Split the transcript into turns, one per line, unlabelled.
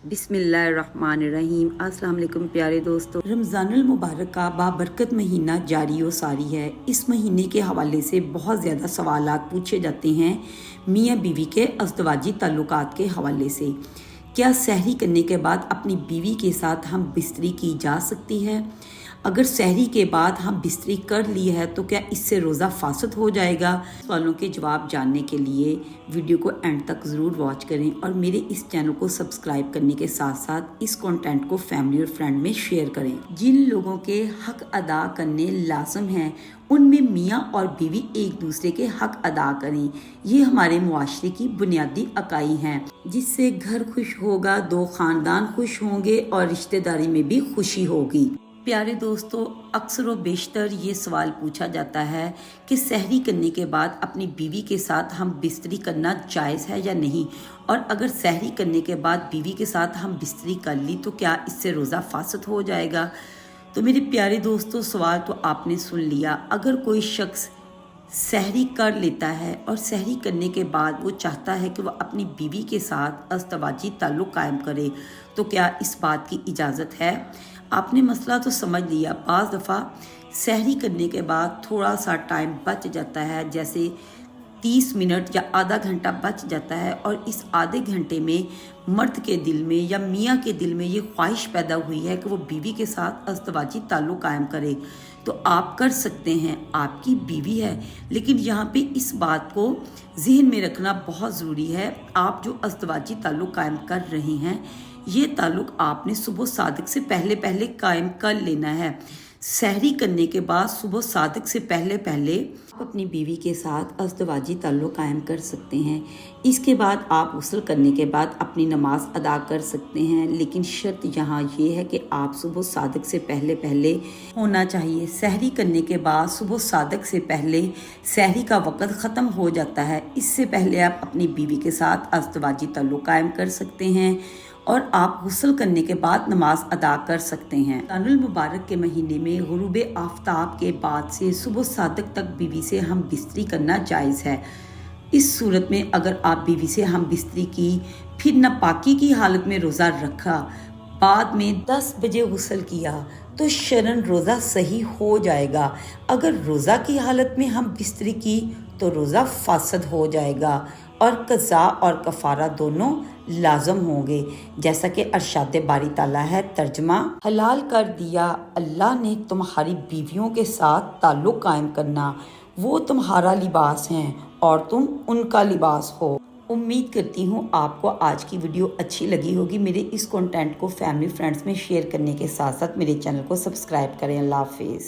बिस्मिल्लाहिर्रहमानिर्रहीम। अस्सलाम वालेकुम प्यारे दोस्तों। रमज़ानुल मुबारक का बाबरकत महीना जारी व सारी है। इस महीने के हवाले से बहुत ज़्यादा सवालात पूछे जाते हैं मियाँ बीवी के अज़दवाजी ताल्लुकात के हवाले से। क्या सहरी करने के बाद अपनी बीवी के साथ हम बिस्तरी की जा सकती है? अगर सहरी के बाद हम बिस्तरी कर ली है तो क्या इससे रोज़ा फासद हो जाएगा? सवालों के जवाब जानने के लिए वीडियो को एंड तक ज़रूर वॉच करें और मेरे इस चैनल को सब्सक्राइब करने के साथ साथ इस कंटेंट को फैमिली और फ्रेंड में शेयर करें। जिन लोगों के हक अदा करने लाजम हैं उनमें मियाँ और बीवी एक दूसरे के हक अदा करें। ये हमारे मुआशरे की बुनियादी अकाई हैं, जिससे घर खुश होगा, दो ख़ानदान खुश होंगे और रिश्तेदारी में भी खुशी होगी। प्यारे दोस्तों, अक्सर व बेशतर ये सवाल पूछा जाता है कि सहरी करने के बाद अपनी बीवी के साथ हम बिस्तरी करना जायज़ है या नहीं, और अगर सहरी करने के बाद बीवी के साथ हम बिस्तरी कर ली तो क्या इससे रोज़ा फासद हो जाएगा? तो मेरे प्यारे दोस्तों, सवाल तो आपने सुन लिया। अगर कोई शख्स सहरी कर लेता है और सहरी करने के बाद वो चाहता है कि वह अपनी बीवी के साथ अज़दवाजी ताल्लुक़ कायम करे, तो क्या इस बात की इजाज़त है? आपने मसला तो समझ लिया। बाज़ दफ़ा सहरी करने के बाद थोड़ा सा टाइम बच जाता है, जैसे 30 मिनट या आधा घंटा बच जाता है, और इस आधे घंटे में मर्द के दिल में या मियाँ के दिल में ये ख्वाहिश पैदा हुई है कि वो बीवी के साथ अज़दवाजी ताल्लुक़ कायम करे, तो आप कर सकते हैं। आपकी बीवी है, लेकिन यहाँ पे इस बात को जहन में रखना बहुत ज़रूरी है। आप जो अज़दवाजी ताल्लुक़ कायम कर रहे हैं, ये ताल्लुक़ आपने सुबह सादिक से पहले पहले कायम कर लेना है। सहरी करने के बाद सुबह सादिक से पहले पहले आप अपनी बीवी के साथ अज़दवाजी ताल्लुक़ कायम कर सकते हैं। इसके बाद आप गुस्ल करने के बाद अपनी नमाज अदा कर सकते हैं, लेकिन शर्त यहाँ ये है कि आप सुबह सादिक से पहले पहले होना चाहिए। सहरी करने के बाद सुबह सादिक से पहले सहरी का वक़्त ख़त्म हो जाता है। इससे पहले आप अपनी बीवी के साथ अज़दवाजी ताल्लुक़ कायम कर सकते हैं और आप गुस्ल करने के बाद नमाज अदा कर सकते हैं। रमज़ानुल मुबारक के महीने में गुरूब आफ्ताब के बाद से सुबह सादिक तक बीवी से हम बिस्तरी करना जायज़ है। इस सूरत में अगर आप बीवी से हम बिस्तरी की, फिर नापाकी की हालत में रोज़ा रखा, बाद में 10 बजे गुस्ल किया, तो शरन रोज़ा सही हो जाएगा। अगर रोज़ा की हालत में हम बिस्तरी की तो रोज़ा फासद हो जाएगा और कज़ा और कफ़ारा दोनों लाजम होंगे। जैसा कि अरशाद बारी ताला है, तर्जमा, हलाल कर दिया अल्लाह ने तुम्हारी बीवियों के साथ ताल्लुक़ कायम करना, वो तुम्हारा लिबास हैं और तुम उनका लिबास हो। उम्मीद करती हूँ आपको आज की वीडियो अच्छी लगी होगी। मेरे इस कंटेंट को फैमिली फ्रेंड्स में शेयर करने के साथ साथ मेरे चैनल को सब्सक्राइब करें। अल्लाह हाफिज़।